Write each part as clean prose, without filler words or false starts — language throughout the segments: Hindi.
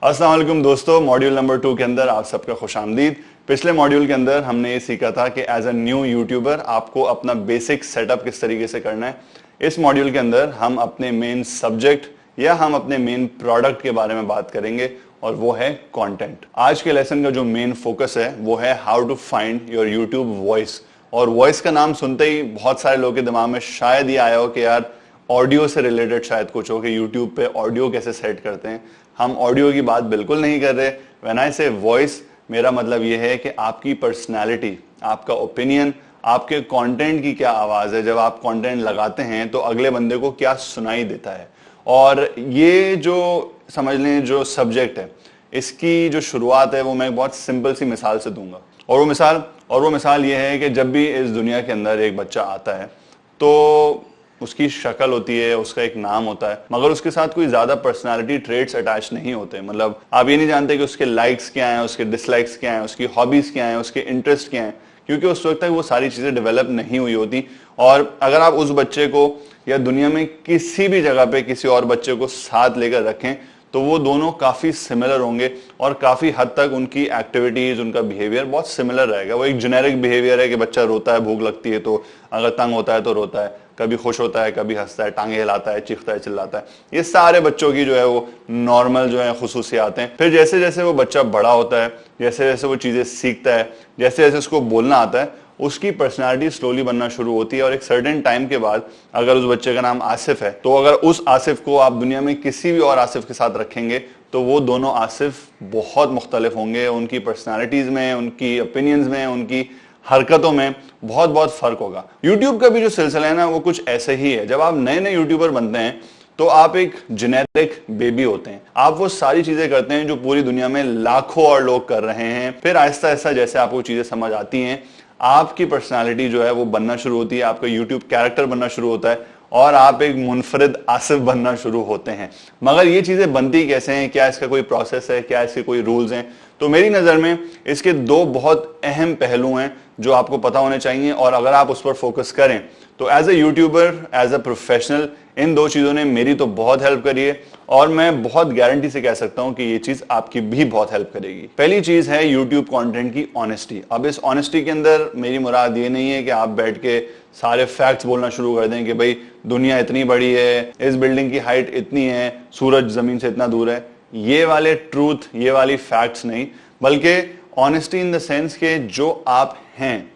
अस्सलाम वालेकुम दोस्तों, मॉड्यूल नंबर 2 के अंदर आप सबका खुशामदीद। पिछले मॉड्यूल के अंदर हमने ये सीखा था कि एज अ न्यू यूट्यूबर आपको अपना बेसिक सेटअप किस तरीके से करना है। इस मॉड्यूल के अंदर हम अपने मेन सब्जेक्ट या हम अपने मेन प्रोडक्ट के बारे में बात करेंगे और वो है कंटेंट। आज के लेसन का जो मेन फोकस है वो है how to find your YouTube voice. और वॉइस का नाम सुनते ही बहुत सारे लोगों के दिमाग में शायद ये आया हो कि यार ऑडियो से रिलेटेड शायद कुछ हो कि यूट्यूब पे ऑडियो कैसे सेट करते हैं। हम ऑडियो की बात बिल्कुल नहीं कर रहे। व्हेन आई से वॉइस, मेरा मतलब ये है कि आपकी पर्सनालिटी, आपका ओपिनियन, आपके कंटेंट की क्या आवाज है। जब आप कंटेंट लगाते हैं तो अगले बंदे को क्या सुनाई देता है। और ये जो समझ लें जो सब्जेक्ट है, इसकी जो शुरुआत है वो मैं बहुत सिंपल सी मिसाल से दूंगा। और वो मिसाल ये है कि जब भी इस दुनिया के अंदर एक बच्चा आता है तो उसकी शक्ल होती है, उसका एक नाम होता है, मगर उसके साथ कोई ज्यादा पर्सनालिटी ट्रेट्स अटैच नहीं होते। मतलब आप ये नहीं जानते कि उसके लाइक्स क्या हैं, उसके डिसलाइक्स क्या हैं, उसकी हॉबीज क्या हैं, उसके इंटरेस्ट क्या हैं, क्योंकि उस वक्त तक वो सारी चीजें डेवलप नहीं हुई होती। और अगर आप उस बच्चे को या दुनिया में किसी भी जगह पे किसी और बच्चे को साथ लेकर रखें तो वो दोनों काफी सिमिलर होंगे और काफी हद तक उनकी एक्टिविटीज, उनका बिहेवियर बहुत सिमिलर रहेगा। वो एक जेनेरिक बिहेवियर है कि बच्चा रोता है, भूख लगती है तो, अगर तंग होता है तो रोता है, कभी खुश होता है, कभी हंसता है, टांगे हिलाता है, चीखता है, चिल्लाता है। ये सारे बच्चों की जो है वो नॉर्मल जो है खुसूसियात हैं। फिर जैसे जैसे वो बच्चा बड़ा होता है, जैसे जैसे वो चीजें सीखता है, जैसे जैसे उसको बोलना आता है, उसकी पर्सनालिटी स्लोली बनना शुरू होती है। और एक सर्टेन टाइम के बाद अगर उस बच्चे का नाम आसिफ है तो अगर उस आसिफ को आप दुनिया में किसी भी और आसिफ के साथ रखेंगे तो वो दोनों आसिफ बहुत मुख्तलिफ होंगे। उनकी पर्सनालिटीज में, उनकी ओपिनियंस में, उनकी हरकतों में बहुत बहुत फर्क होगा। यूट्यूब का भी जो सिलसिला है ना वो कुछ ऐसे ही है। जब आप नए नए यूट्यूबर बनते हैं तो आप एक जेनेरिक बेबी होते हैं। आप वो सारी चीजें करते हैं जो पूरी दुनिया में लाखों और लोग कर रहे हैं। फिर आहिस्ता आहिस्ता जैसे आपको चीजें समझ आती हैं, आपकी पर्सनालिटी जो है वो बनना शुरू होती है, आपका यूट्यूब कैरेक्टर बनना शुरू होता है और आप एक मुनफरिद आसिफ बनना शुरू होते हैं। मगर ये चीजें बनती कैसे हैं, क्या इसका कोई प्रोसेस है, क्या इसके कोई रूल्स हैं? तो मेरी नजर में इसके दो बहुत अहम पहलू हैं जो आपको पता होने चाहिए। और अगर आप उस पर फोकस करें तो as a YouTuber, as a professional, इन दो चीजों ने मेरी तो बहुत हेल्प करी है और मैं बहुत गारंटी से कह सकता हूं कि ये चीज आपकी भी बहुत हेल्प करेगी। पहली चीज है यूट्यूब कंटेंट की ऑनेस्टी। अब इस ऑनेस्टी के अंदर मेरी मुराद ये नहीं है कि आप बैठ के सारे फैक्ट्स बोलना शुरू कर दें कि भाई दुनिया इतनी बड़ी है, इस बिल्डिंग की हाइट इतनी है, सूरज जमीन से इतना दूर है। ये वाले ट्रूथ, ये वाली फैक्ट्स नहीं, बल्कि ऑनेस्टी इन द सेंस के जो आप हैं,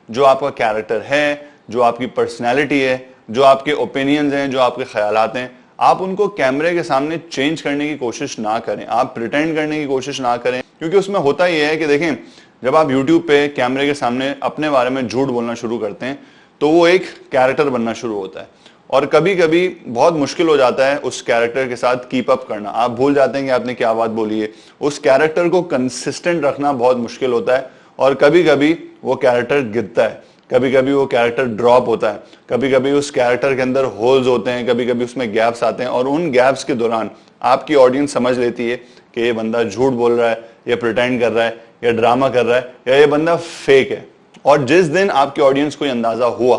जो आपका कैरेक्टर है, जो आपकी पर्सनैलिटी है, जो आपके ओपिनियंस हैं, जो आपके ख्यालात हैं, आप उनको कैमरे के सामने चेंज करने की कोशिश ना करें, आप प्रिटेंड करने की कोशिश ना करें। क्योंकि उसमें होता यह है कि देखें, जब आप यूट्यूब पे कैमरे के सामने अपने बारे में झूठ बोलना शुरू करते हैं तो वो एक कैरेक्टर बनना शुरू होता है और कभी कभी बहुत मुश्किल हो जाता है उस कैरेक्टर के साथ कीप अप करना। आप भूल जाते हैं कि आपने क्या बात बोली है। उस कैरेक्टर को कंसिस्टेंट रखना बहुत मुश्किल होता है और कभी कभी वो कैरेक्टर गिरता है, कभी कभी वो कैरेक्टर ड्रॉप होता है, कभी कभी उस कैरेक्टर के अंदर होल्स होते हैं, कभी कभी उसमें गैप्स आते हैं और उन गैप्स के दौरान आपकी ऑडियंस समझ लेती है कि ये बंदा झूठ बोल रहा है, ये प्रिटेंड कर रहा है, या ड्रामा कर रहा है, या ये बंदा फेक है। और जिस दिन आपकी ऑडियंस को अंदाजा हुआ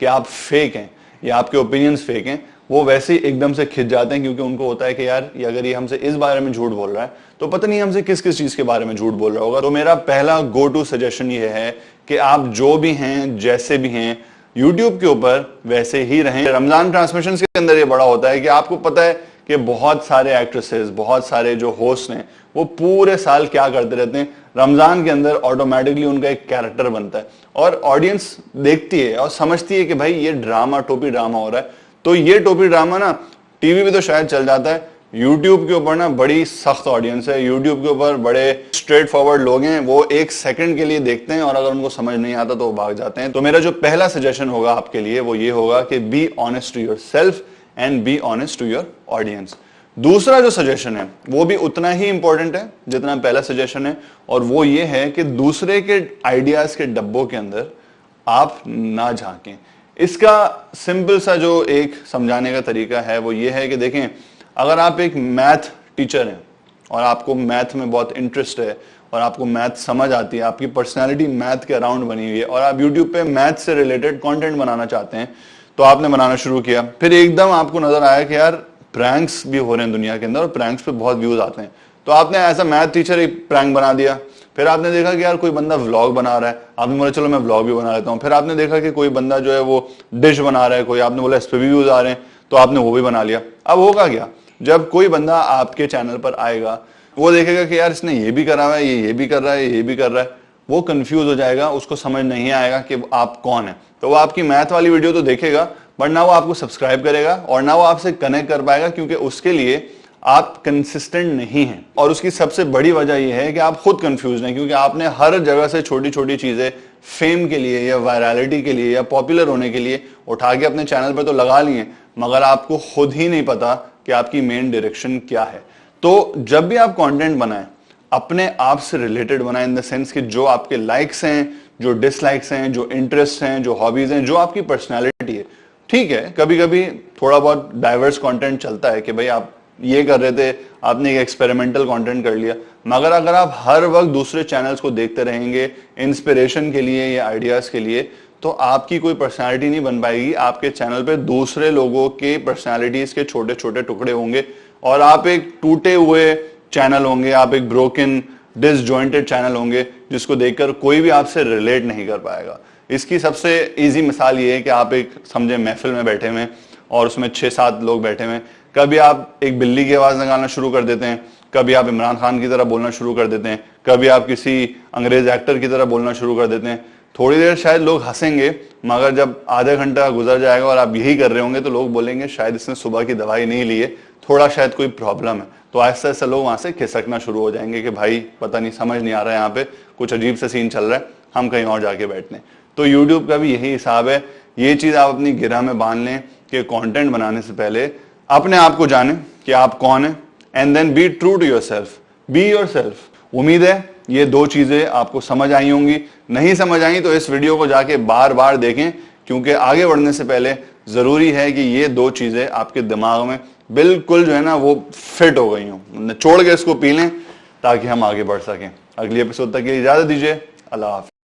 कि आप फेक हैं या आपके ओपिनियंस फेक हैं, वो वैसे ही एकदम से खिंच जाते हैं, क्योंकि उनको होता है कि यार ये अगर ये हमसे इस बारे में झूठ बोल रहा है तो पता नहीं हमसे किस किस चीज के बारे में झूठ बोल रहा होगा। तो मेरा पहला गो टू सजेशन ये है कि आप जो भी हैं, जैसे भी हैं, यूट्यूब के ऊपर वैसे ही रहें। रमजान ट्रांसमिशन के अंदर ये बड़ा होता है कि आपको पता है कि बहुत सारे एक्ट्रेसेस, बहुत सारे जो होस्ट हैं, वो पूरे साल क्या करते रहते हैं, रमजान के अंदर ऑटोमेटिकली उनका एक कैरेक्टर बनता है और ऑडियंस देखती है और समझती है कि भाई ये ड्रामा, टोपी ड्रामा हो रहा है। तो ये टोपी ड्रामा ना टीवी पे तो शायद चल जाता है, यूट्यूब के ऊपर ना बड़ी सख्त ऑडियंस है। यूट्यूब के ऊपर बड़े स्ट्रेट फॉरवर्ड लोग हैं, वो एक सेकंड के लिए देखते हैं और अगर उनको समझ नहीं आता तो वो भाग जाते हैं। तो मेरा जो पहला सजेशन होगा आपके लिए वो ये होगा कि be honest to yourself and be honest to your audience. दूसरा जो सजेशन है वो भी उतना ही इंपॉर्टेंट है जितना पहला सजेशन है, और वो ये है कि दूसरे के आइडियाज के डब्बों के अंदर आप ना झांकें। इसका सिंपल सा जो एक समझाने का तरीका है वो ये है कि देखें, अगर आप एक मैथ टीचर हैं और आपको मैथ में बहुत इंटरेस्ट है और आपको मैथ समझ आती है, आपकी पर्सनैलिटी मैथ के अराउंड बनी हुई है और आप यूट्यूब पे मैथ से रिलेटेड कंटेंट बनाना चाहते हैं, तो आपने बनाना शुरू किया। फिर एकदम आपको नजर आया कि यार प्रैंक्स भी हो रहे हैं दुनिया के अंदर और प्रैंक्स पे बहुत व्यूज आते हैं, तो आपने ऐसा मैथ टीचर एक प्रैंक बना दिया। फिर आपने देखा कि यार कोई बंदा व्लॉग बना रहा है, आपने बोला चलो मैं व्लॉग भी बना लेता हूँ। फिर आपने देखा कि कोई बंदा जो है वो डिश बना रहा है, कोई आपने बोला इस पे भी व्यूज आ रहे हैं, तो आपने वो भी बना लिया। अब होगा क्या, जब कोई बंदा आपके चैनल पर आएगा, वो देखेगा कि यार इसने ये भी करा हुआ है, ये भी कर रहा है, ये भी कर रहा है, वो कंफ्यूज हो जाएगा, उसको समझ नहीं आएगा कि आप कौन है। तो वो आपकी मैथ वाली वीडियो तो देखेगा, बट ना वो आपको सब्सक्राइब करेगा और ना वो आपसे कनेक्ट कर पाएगा, क्योंकि उसके लिए आप कंसिस्टेंट नहीं हैं। और उसकी सबसे बड़ी वजह यह है कि आप खुद कंफ्यूज हैं, क्योंकि आपने हर जगह से छोटी छोटी चीजें फेम के लिए या वायरलिटी के लिए या पॉपुलर होने के लिए उठा के अपने चैनल पर तो लगा लिए, मगर आपको खुद ही नहीं पता कि आपकी मेन डायरेक्शन क्या है। तो जब भी आप कंटेंट बनाएं, अपने आप से रिलेटेड बनाएं, इन द सेंस कि जो आपके लाइक्स हैं, जो डिसलाइक्स हैं, जो इंटरेस्ट हैं, जो हॉबीज हैं, जो आपकी पर्सनैलिटी है। ठीक है, कभी कभी थोड़ा बहुत डाइवर्स कंटेंट चलता है कि भाई आप ये कर रहे थे, आपने एक एक्सपेरिमेंटल कंटेंट कर लिया, मगर अगर आप हर वक्त दूसरे चैनल्स को देखते रहेंगे इंस्पिरेशन के लिए या आइडियाज के लिए, तो आपकी कोई पर्सनालिटी नहीं बन पाएगी। आपके चैनल पे दूसरे लोगों के पर्सनालिटीज के छोटे छोटे टुकड़े होंगे और आप एक टूटे हुए चैनल होंगे, आप एक ब्रोकन डिसजॉइंटेड चैनल होंगे, जिसको देखकर कोई भी आपसे रिलेट नहीं कर पाएगा। इसकी सबसे इजी मिसाल ये है कि आप एक समझे महफिल में बैठे हुए और उसमें 6-7 लोग बैठे हुए, कभी आप एक बिल्ली की आवाज निकालना शुरू कर देते हैं, कभी आप इमरान खान की तरह बोलना शुरू कर देते हैं, कभी आप किसी अंग्रेज एक्टर की तरह बोलना शुरू कर देते हैं। थोड़ी देर शायद लोग हंसेंगे, मगर जब आधा घंटा गुजर जाएगा और आप यही कर रहे होंगे, तो लोग बोलेंगे शायद इसने सुबह की दवाई नहीं ली है, थोड़ा शायद कोई प्रॉब्लम है। तो आहिस्ता आहिस्ता लोग वहां से खिसकना शुरू हो जाएंगे कि भाई पता नहीं, समझ नहीं आ रहा है, यहाँ पे कुछ अजीब सा सीन चल रहा है, हम कहीं और जाके बैठते हैं। तो यूट्यूब का भी यही हिसाब है। ये चीज आप अपनी गिरह में बांध लें कि कंटेंट बनाने से पहले अपने आप को जाने कि आप कौन है, and then be true to yourself, be yourself. उम्मीद है ये 2 चीजें आपको समझ आई होंगी। नहीं समझ आई तो इस वीडियो को जाके बार बार देखें, क्योंकि आगे बढ़ने से पहले जरूरी है कि ये 2 चीजें आपके दिमाग में बिल्कुल जो है ना वो फिट हो गई हो, निचोड़ के इसको पी लें ताकि हम आगे बढ़ सकें। अगली एपिसोड तक के लिए इजाजत दीजिए। अल्लाह हाफिज।